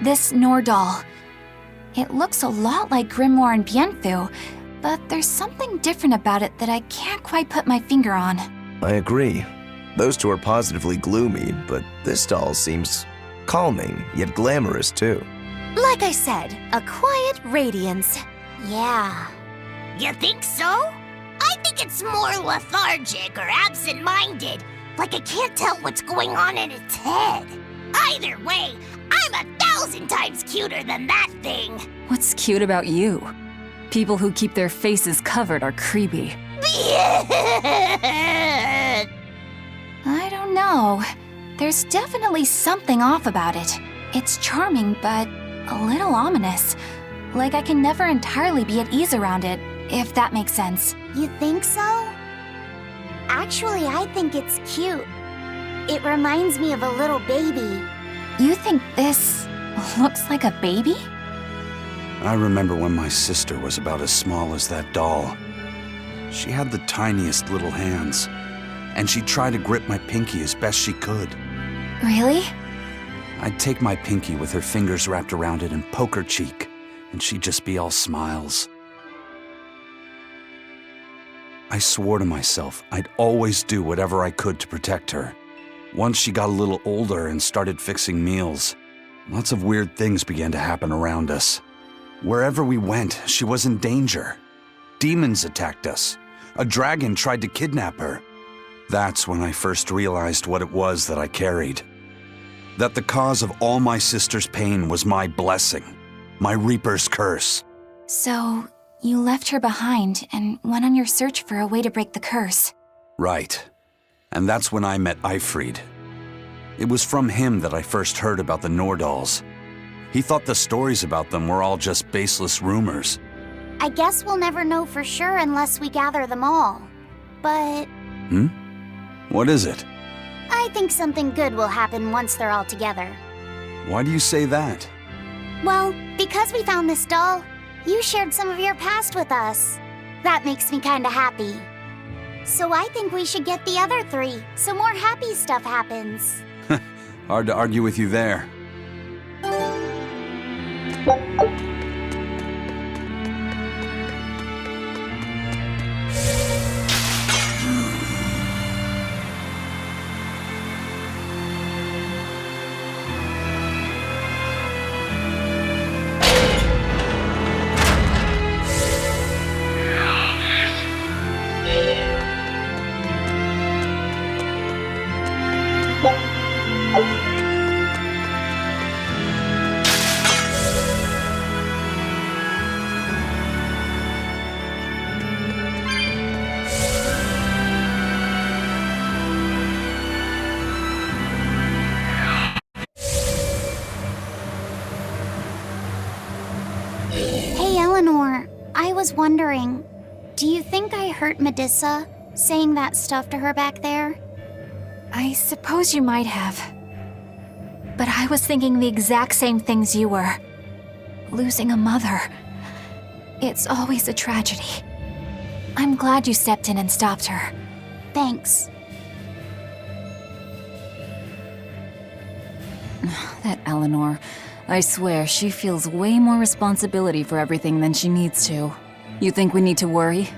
this Nor doll. It looks a lot like Grimoire and Bienfu, but there's something different about it that I can't quite put my finger on. I agree. Those two are positively gloomy, but this doll seems calming, yet glamorous too. Like I said, a quiet radiance. Yeah. You think so? I think it's more lethargic or absent-minded, like it can't tell what's going on in its head. Either way, I'm 1,000 times cuter than that thing. What's cute about you? People who keep their faces covered are creepy. I don't know. There's definitely something off about it. It's charming, but a little ominous. Like I can never entirely be at ease around it, if that makes sense. You think so? Actually, I think it's cute. It reminds me of a little baby. You think this looks like a baby? I remember when my sister was about as small as that doll. She had the tiniest little hands, and she'd try to grip my pinky as best she could. Really? I'd take my pinky with her fingers wrapped around it and poke her cheek, and she'd just be all smiles. I swore to myself I'd always do whatever I could to protect her. Once she got a little older and started fixing meals, lots of weird things began to happen around us. Wherever we went, she was in danger. Demons attacked us. A dragon tried to kidnap her. That's when I first realized what it was that I carried. That the cause of all my sister's pain was my blessing, my Reaper's curse. So, you left her behind and went on your search for a way to break the curse. Right. And that's when I met Ifrid. It was from him that I first heard about the Nordals. He thought the stories about them were all just baseless rumors. I guess we'll never know for sure unless we gather them all. But... What is it? I think something good will happen once they're all together. Why do you say that? Well, because we found this doll, you shared some of your past with us. That makes me kinda happy. So I think we should get the other three, so more happy stuff happens. Hard to argue with you there. I was wondering, do you think I hurt Medusa, saying that stuff to her back there? I suppose you might have. But I was thinking the exact same things you were. Losing a mother. It's always a tragedy. I'm glad you stepped in and stopped her. Thanks. That Eleanor. I swear, she feels way more responsibility for everything than she needs to. You think we need to worry?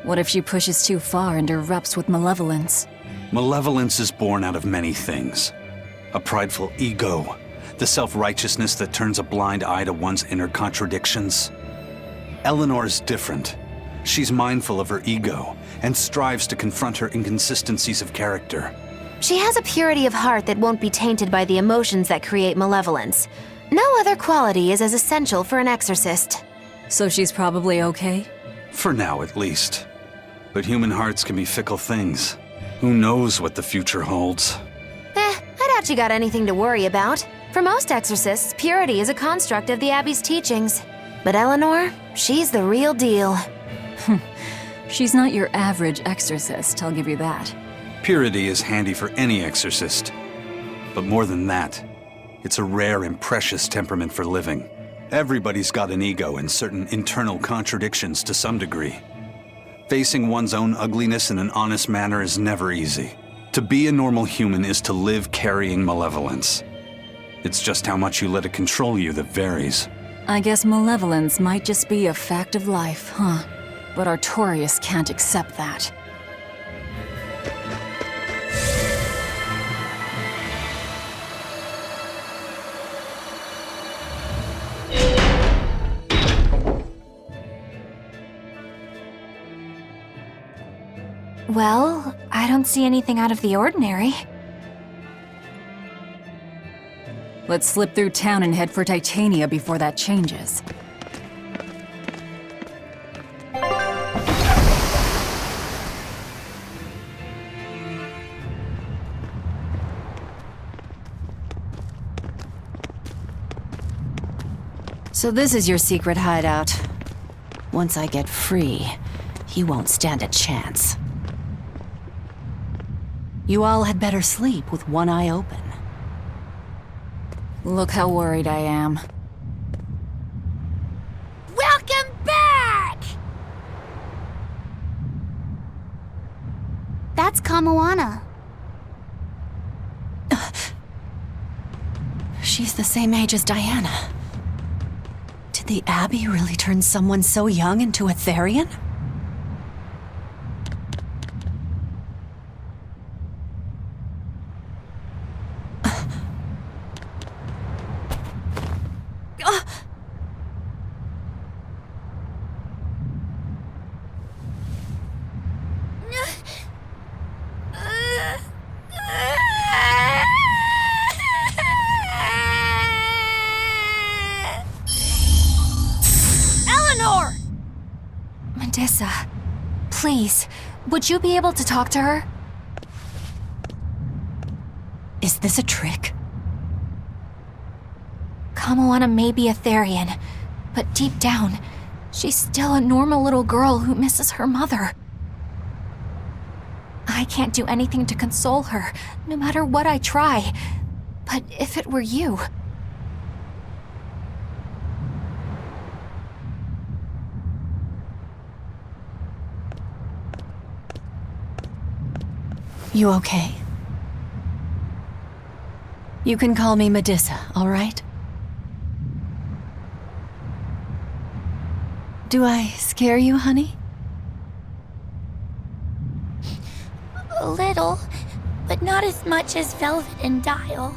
What if she pushes too far and erupts with malevolence? Malevolence is born out of many things. A prideful ego, the self-righteousness that turns a blind eye to one's inner contradictions. Eleanor is different. She's mindful of her ego and strives to confront her inconsistencies of character. She has a purity of heart that won't be tainted by the emotions that create malevolence. No other quality is as essential for an exorcist. So she's probably okay? For now, at least. But human hearts can be fickle things. Who knows what the future holds? I doubt you got anything to worry about. For most exorcists, purity is a construct of the Abbey's teachings. But Eleanor, she's the real deal. She's not your average exorcist, I'll give you that. Purity is handy for any exorcist. But more than that, it's a rare and precious temperament for living. Everybody's got an ego and certain internal contradictions to some degree. Facing one's own ugliness in an honest manner is never easy. To be a normal human is to live carrying malevolence. It's just how much you let it control you that varies. I guess malevolence might just be a fact of life, huh? But Artorias can't accept that. Well, I don't see anything out of the ordinary. Let's slip through town and head for Titania before that changes. So this is your secret hideout. Once I get free, he won't stand a chance. You all had better sleep with one eye open. Look how worried I am. Welcome back! That's Kamoana. She's the same age as Diana. Did the Abbey really turn someone so young into a Therian? Medissa, please, would you be able to talk to her? Is this a trick? Kamoana may be a Therian, but deep down, she's still a normal little girl who misses her mother. I can't do anything to console her, no matter what I try. But if it were you... You okay? You can call me Medissa, all right? Do I scare you, honey? A little, but not as much as Velvet and Dial.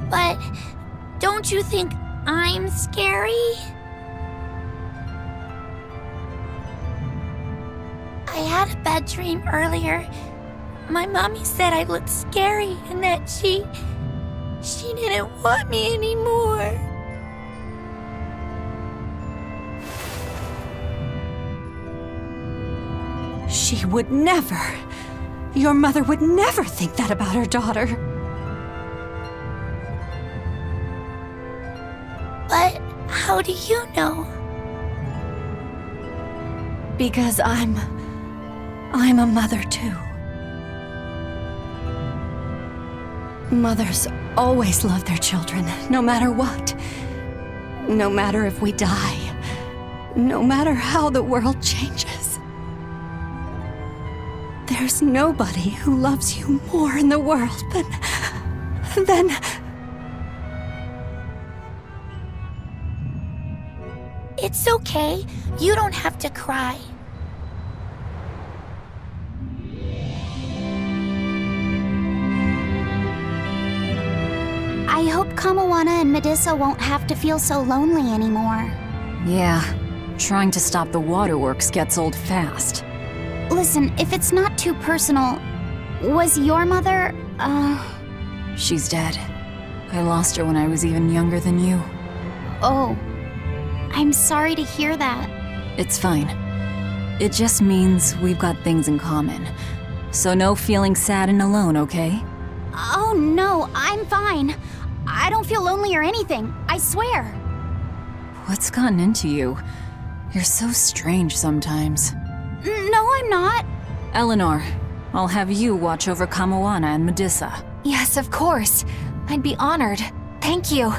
But don't you think I'm scary? I had a bad dream earlier. My mommy said I looked scary and that she didn't want me anymore. She would never. Your mother would never think that about her daughter. But how do you know? Because I'm a mother too. Mothers always love their children, no matter what. No matter if we die. No matter how the world changes. There's nobody who loves you more in the world than... It's okay. You don't have to cry. I hope Kamoana and Medissa won't have to feel so lonely anymore. Yeah, trying to stop the waterworks gets old fast. Listen, if it's not too personal, was your mother, She's dead. I lost her when I was even younger than you. Oh, I'm sorry to hear that. It's fine. It just means we've got things in common. So no feeling sad and alone, okay? Oh no, I'm fine. I don't feel lonely or anything, I swear. What's gotten into you? You're so strange sometimes. No, I'm not. Eleanor, I'll have you watch over Kamoana and Medissa. Yes, of course. I'd be honored. Thank you.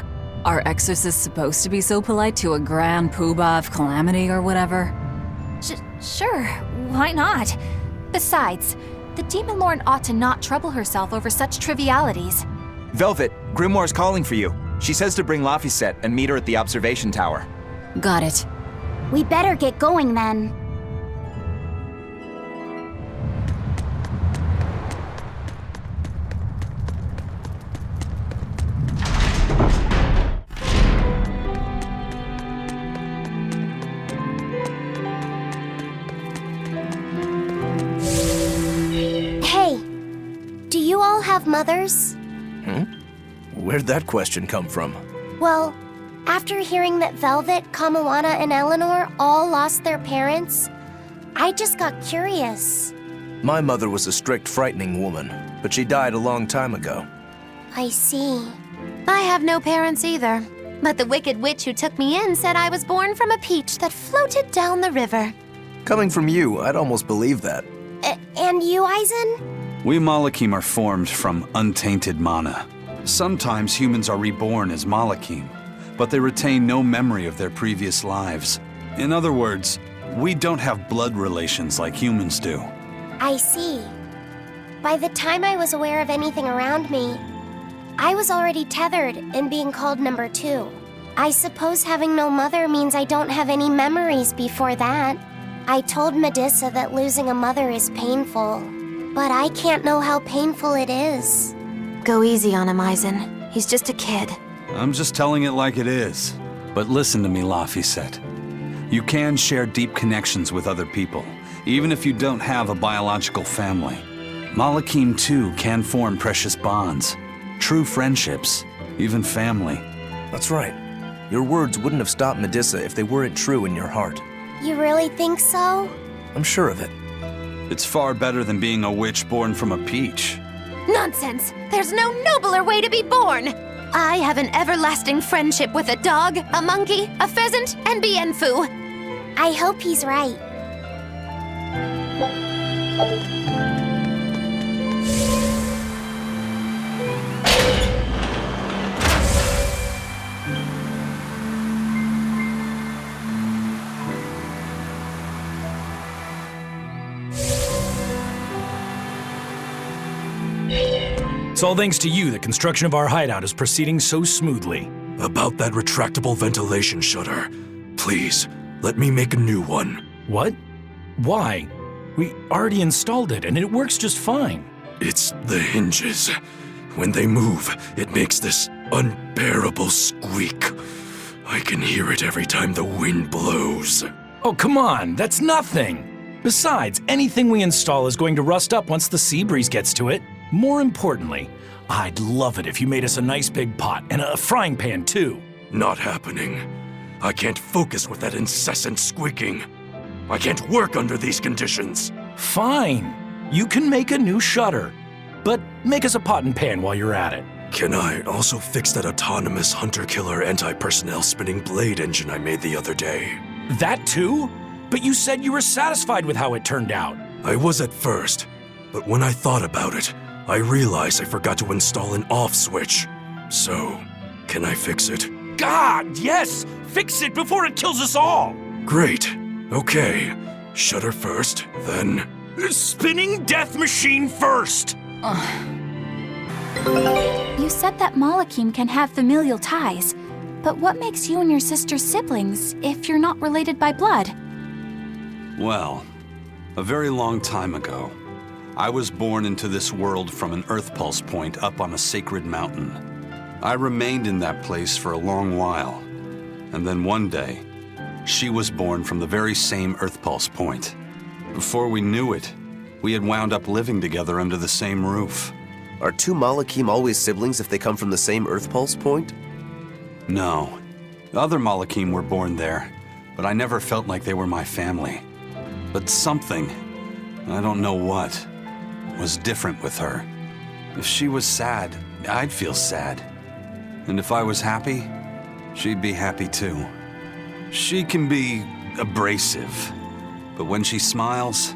Are exorcists supposed to be so polite to a grand poobah of calamity or whatever? Sure, why not? Besides, the Demon Lord ought to not trouble herself over such trivialities. Velvet, Grimoire's calling for you. She says to bring Laphicet and meet her at the observation tower. Got it. We better get going then. Hey, do you all have mothers? Where'd that question come from? Well, after hearing that Velvet, Kamawana, and Eleanor all lost their parents, I just got curious. My mother was a strict, frightening woman, but she died a long time ago. I see. I have no parents either. But the wicked witch who took me in said I was born from a peach that floated down the river. Coming from you, I'd almost believe that. And you, Eisen? We Malachim are formed from untainted mana. Sometimes humans are reborn as Malachim, but they retain no memory of their previous lives. In other words, we don't have blood relations like humans do. I see. By the time I was aware of anything around me, I was already tethered and being called number 2. I suppose having no mother means I don't have any memories before that. I told Medusa that losing a mother is painful, but I can't know how painful it is. Go easy on him, Eisen. He's just a kid. I'm just telling it like it is. But listen to me, Laphicet. You can share deep connections with other people, even if you don't have a biological family. Malachim, too, can form precious bonds, true friendships, even family. That's right. Your words wouldn't have stopped Medusa if they weren't true in your heart. You really think so? I'm sure of it. It's far better than being a witch born from a peach. Nonsense! There's no nobler way to be born! I have an everlasting friendship with a dog, a monkey, a pheasant, and Bienfu. I hope he's right. It's all thanks to you that construction of our hideout is proceeding so smoothly. About that retractable ventilation shutter. Please, let me make a new one. What? Why? We already installed it and it works just fine. It's the hinges. When they move, it makes this unbearable squeak. I can hear it every time the wind blows. Oh, come on, that's nothing. Besides, anything we install is going to rust up once the sea breeze gets to it. More importantly, I'd love it if you made us a nice big pot and a frying pan too. Not happening. I can't focus with that incessant squeaking. I can't work under these conditions. Fine. You can make a new shutter. But make us a pot and pan while you're at it. Can I also fix that autonomous hunter-killer anti-personnel spinning blade engine I made the other day? That too? But you said you were satisfied with how it turned out. I was at first, but when I thought about it, I realized I forgot to install an off switch. So, can I fix it? God, yes! Fix it before it kills us all! Great. Okay. Shutter first, then... Spinning death machine first! You said that Malachim can have familial ties, but what makes you and your sister siblings if you're not related by blood? Well, a very long time ago, I was born into this world from an Earth Pulse point up on a sacred mountain. I remained in that place for a long while, and then one day, she was born from the very same Earth Pulse point. Before we knew it, we had wound up living together under the same roof. Are two Malachim always siblings if they come from the same Earth Pulse point? No. Other Malachim were born there, but I never felt like they were my family. But something, I don't know what, was different with her. If she was sad, I'd feel sad. And if I was happy, she'd be happy too. She can be abrasive, but when she smiles,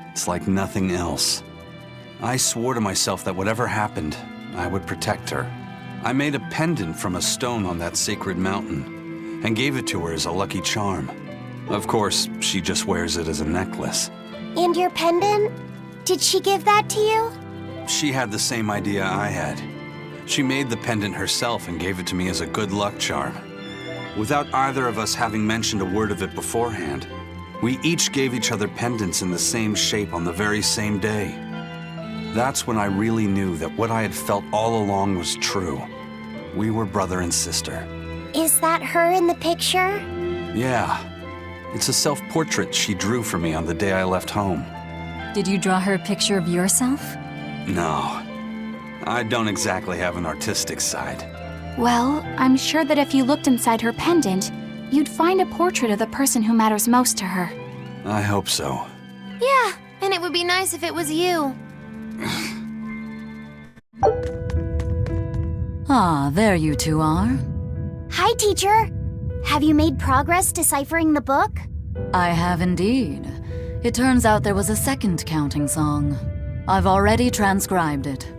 it's like nothing else. I swore to myself that whatever happened, I would protect her. I made a pendant from a stone on that sacred mountain and gave it to her as a lucky charm. Of course, she just wears it as a necklace. And your pendant? Did she give that to you? She had the same idea I had. She made the pendant herself and gave it to me as a good luck charm. Without either of us having mentioned a word of it beforehand, we each gave each other pendants in the same shape on the very same day. That's when I really knew that what I had felt all along was true. We were brother and sister. Is that her in the picture? Yeah. It's a self-portrait she drew for me on the day I left home. Did you draw her a picture of yourself? No. I don't exactly have an artistic side. Well, I'm sure that if you looked inside her pendant, you'd find a portrait of the person who matters most to her. I hope so. Yeah, and it would be nice if it was you. Ah, there you two are. Hi, teacher. Have you made progress deciphering the book? I have indeed. It turns out there was a second counting song. I've already transcribed it.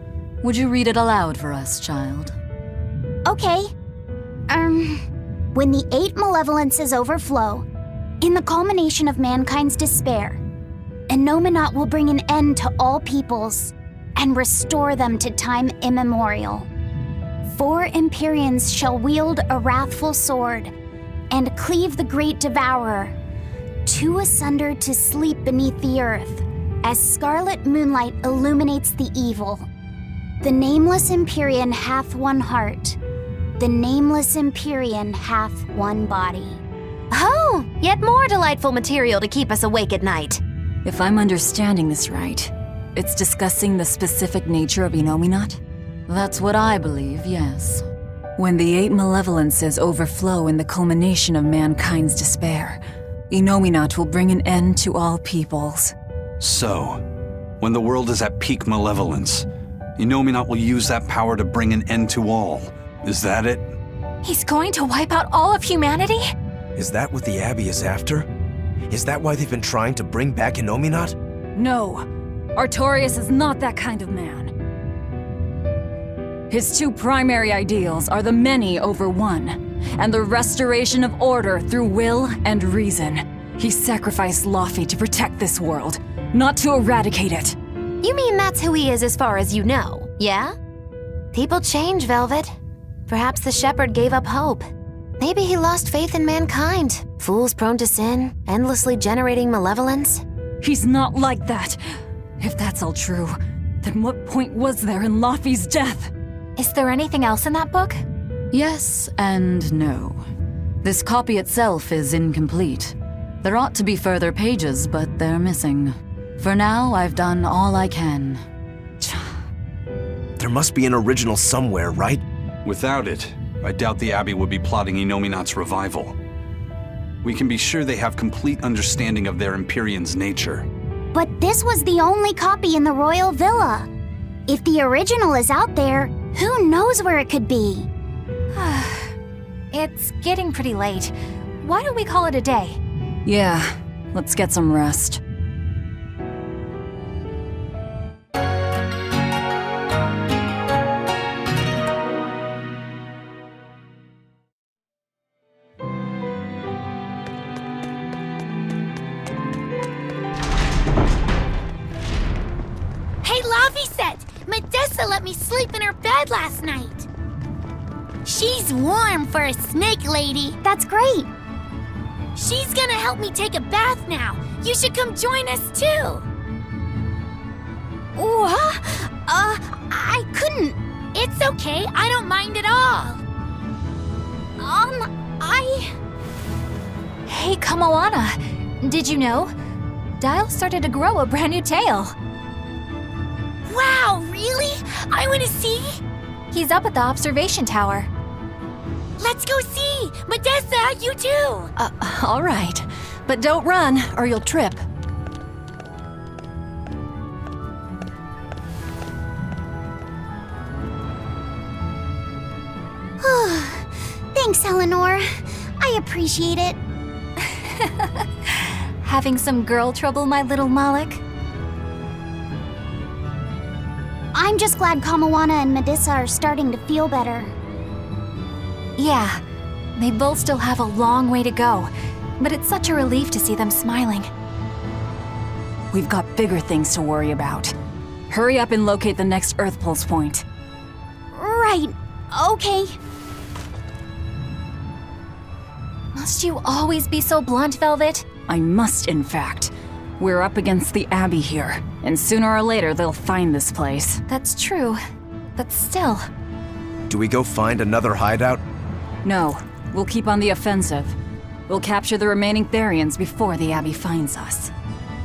Would you read it aloud for us, child? Okay. When the 8 malevolences overflow, in the culmination of mankind's despair, Innominat will bring an end to all peoples and restore them to time immemorial. 4 Empyreans shall wield a wrathful sword and cleave the great devourer, 2 asunder to sleep beneath the earth, as scarlet moonlight illuminates the evil. The nameless Empyrean hath one heart. The nameless Empyrean hath one body. Oh, yet more delightful material to keep us awake at night. If I'm understanding this right, it's discussing the specific nature of Innominat? That's what I believe, yes. When the 8 malevolences overflow in the culmination of mankind's despair, Innominat will bring an end to all peoples. So, when the world is at peak malevolence, Innominat will use that power to bring an end to all. Is that it? He's going to wipe out all of humanity? Is that what the Abbey is after? Is that why they've been trying to bring back Innominat? No, Artorias is not that kind of man. His 2 primary ideals are the many over one, and the restoration of order through will and reason. He sacrificed Laufey to protect this world, not to eradicate it. You mean that's who he is as far as you know, yeah? People change, Velvet. Perhaps the shepherd gave up hope. Maybe he lost faith in mankind. Fools prone to sin, endlessly generating malevolence. He's not like that. If that's all true, then what point was there in Laufey's death? Is there anything else in that book? Yes and no. This copy itself is incomplete. There ought to be further pages, but they're missing. For now, I've done all I can. There must be an original somewhere, right? Without it, I doubt the Abbey would be plotting Innominat's revival. We can be sure they have complete understanding of their Empyrean's nature. But this was the only copy in the royal villa. If the original is out there, who knows where it could be? It's getting pretty late. Why don't we call it a day? Yeah, let's get some rest. Hey, Laufey, Medessa let me sleep in her bed last night. She's warm for a snake lady. That's great. She's gonna help me take a bath now. You should come join us too. What? I couldn't. It's okay, I don't mind at all. Hey, Kamoana. Did you know? Dial started to grow a brand new tail. Wow, really? I wanna see? He's up at the observation tower. Let's go see! Medessa, you too! All right. But don't run, or you'll trip. Thanks, Eleanor. I appreciate it. Having some girl trouble, my little Malik? I'm just glad Kamoana and Medessa are starting to feel better. Yeah, they both still have a long way to go, but it's such a relief to see them smiling. We've got bigger things to worry about. Hurry up and locate the next Earth Pulse point. right. Okay. Must you always be so blunt, Velvet? I must, in fact. We're up against the Abbey here, and sooner or later they'll find this place. That's true, but still. Do we go find another hideout? No, we'll keep on the offensive. We'll capture the remaining Therians before the Abbey finds us.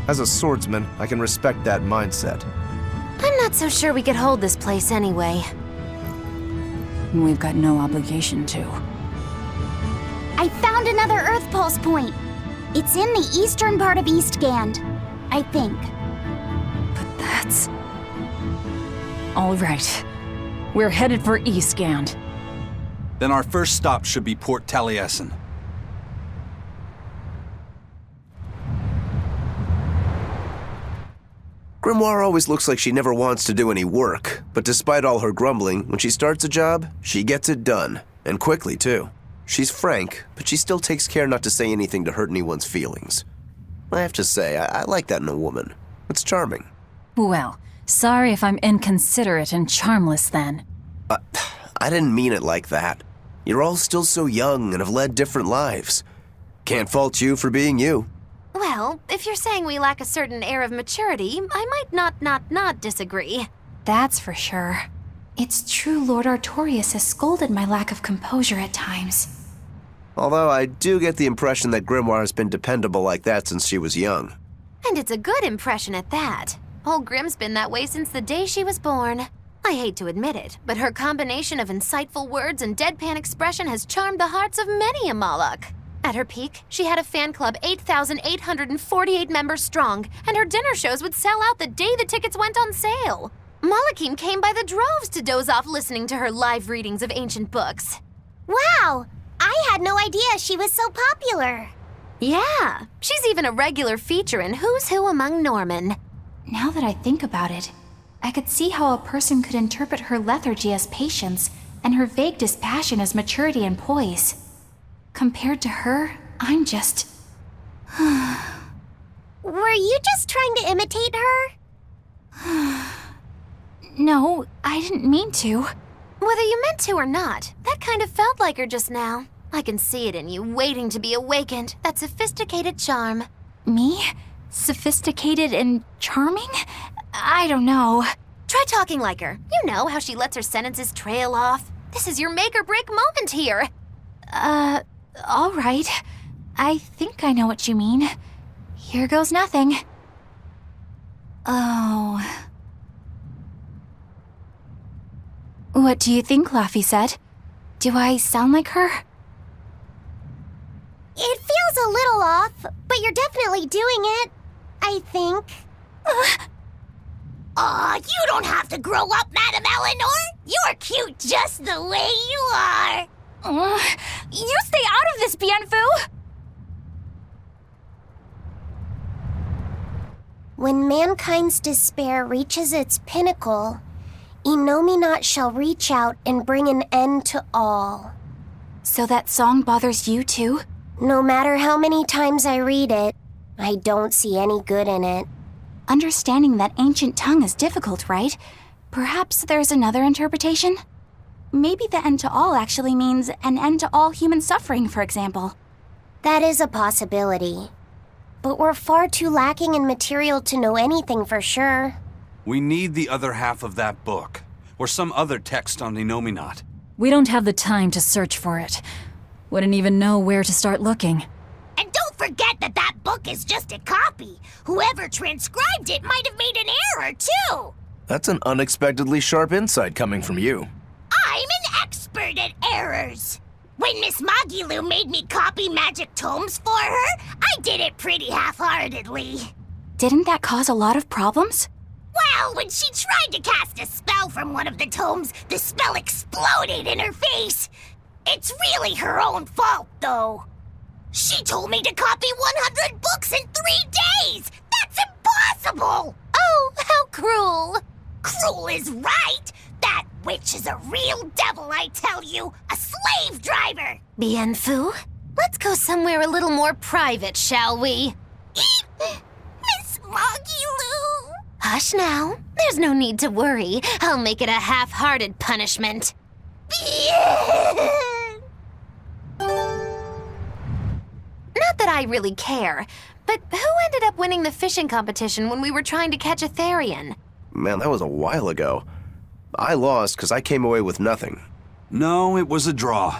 As a swordsman, I can respect that mindset. I'm not so sure we could hold this place anyway. We've got no obligation to. I found another Earth Pulse point. It's in the eastern part of Eastgand, I think. But that's... All right. We're headed for Eastgand. Then our first stop should be Port Taliesin. Grimoire always looks like she never wants to do any work, but despite all her grumbling, when she starts a job, she gets it done, and quickly too. She's frank, but she still takes care not to say anything to hurt anyone's feelings. I have to say, I like that in a woman. It's charming. Well, sorry if I'm inconsiderate and charmless then. I didn't mean it like that. You're all still so young and have led different lives. Can't fault you for being you. Well, if you're saying we lack a certain air of maturity, I might not disagree. That's for sure. It's true Lord Artorius has scolded my lack of composure at times. Although I do get the impression that Grimoire has been dependable like that since she was young. And it's a good impression at that. Old Grim's been that way since the day she was born. I hate to admit it, but her combination of insightful words and deadpan expression has charmed the hearts of many a Moloch. At her peak, she had a fan club 8,848 members strong, and her dinner shows would sell out the day the tickets went on sale. Molochim came by the droves to doze off listening to her live readings of ancient books. Wow! I had no idea she was so popular. Yeah, she's even a regular feature in Who's Who Among Norman. Now that I think about it, I could see how a person could interpret her lethargy as patience and her vague dispassion as maturity and poise. Compared to her, I'm just... Were you just trying to imitate her? No, I didn't mean to. Whether you meant to or not, that kind of felt like her just now. I can see it in you, waiting to be awakened, that sophisticated charm. Me? Sophisticated and charming? I don't know. Try talking like her. You know how she lets her sentences trail off. This is your make-or-break moment here. All right. I think I know what you mean. Here goes nothing. Oh... What do you think, Laphicet? Do I sound like her? It feels a little off, but you're definitely doing it. I think. Aw, you don't have to grow up, Madam Eleanor. You're cute just the way you are. You stay out of this, Bienfu! When mankind's despair reaches its pinnacle, Innominat shall reach out and bring an end to all. So that song bothers you too? No matter how many times I read it, I don't see any good in it. Understanding that ancient tongue is difficult, right? Perhaps there's another interpretation? Maybe the end to all actually means an end to all human suffering, for example. That is a possibility. But we're far too lacking in material to know anything for sure. We need the other half of that book, or some other text on Innominat. We don't have the time to search for it. Wouldn't even know where to start looking. And don't forget that that book is just a copy. Whoever transcribed it might have made an error, too. That's an unexpectedly sharp insight coming from you. I'm an expert at errors. When Miss Magilu made me copy magic tomes for her, I did it pretty half-heartedly. Didn't that cause a lot of problems? Well, when she tried to cast a spell from one of the tomes, the spell exploded in her face. It's really her own fault, though. She told me to copy 100 books in 3 days! That's impossible! Oh, how cruel! Cruel is right! That witch is a real devil, I tell you! A slave driver! Bienfu, let's go somewhere a little more private, shall we? Miss Magilu! Hush now. There's no need to worry. I'll make it a half-hearted punishment. Not that I really care, but who ended up winning the fishing competition when we were trying to catch a Therian? Man, that was a while ago. I lost because I came away with nothing. No, it was a draw.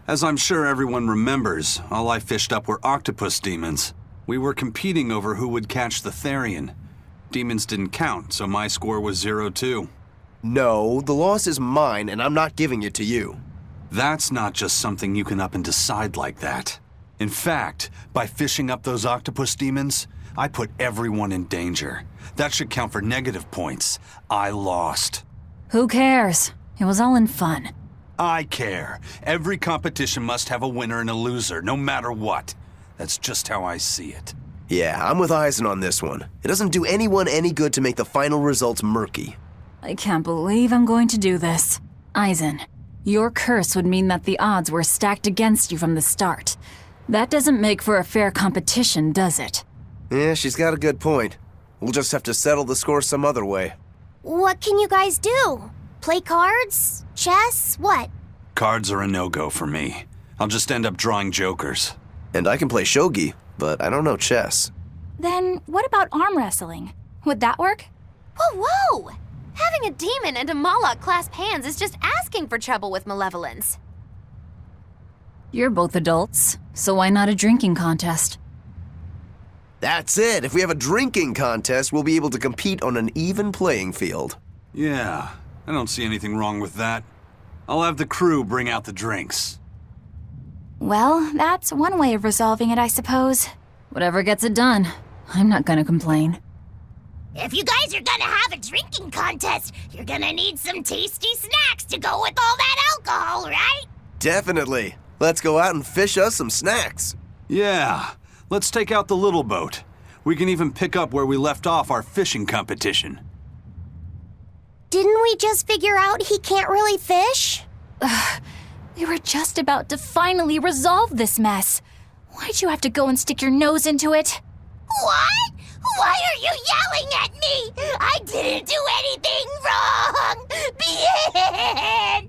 As I'm sure everyone remembers, all I fished up were octopus demons. We were competing over who would catch the Therian. Demons didn't count, so my score was 0-2. No, the loss is mine, and I'm not giving it to you. That's not just something you can up and decide like that. In fact, by fishing up those octopus demons, I put everyone in danger. That should count for negative points. I lost. Who cares? It was all in fun. I care. Every competition must have a winner and a loser, no matter what. That's just how I see it. Yeah, I'm with Eisen on this one. It doesn't do anyone any good to make the final results murky. I can't believe I'm going to do this. Eisen, your curse would mean that the odds were stacked against you from the start. That doesn't make for a fair competition, does it? Yeah, she's got a good point. We'll just have to settle the score some other way. What can you guys do? Play cards? Chess? What? Cards are a no-go for me. I'll just end up drawing jokers. And I can play shogi, but I don't know chess. Then what about arm wrestling? Would that work? Whoa, whoa! Having a demon and a Moloch clasp hands is just asking for trouble with malevolence. You're both adults, so why not a drinking contest? That's it! If we have a drinking contest, we'll be able to compete on an even playing field. Yeah, I don't see anything wrong with that. I'll have the crew bring out the drinks. Well, that's one way of resolving it, I suppose. Whatever gets it done. I'm not gonna complain. If you guys are gonna have a drinking contest, you're gonna need some tasty snacks to go with all that alcohol, right? Definitely. Let's go out and fish us some snacks. Yeah, let's take out the little boat. We can even pick up where we left off our fishing competition. Didn't we just figure out he can't really fish? We were just about to finally resolve this mess. Why'd you have to go and stick your nose into it? What? Why are you yelling at me? I didn't do anything wrong!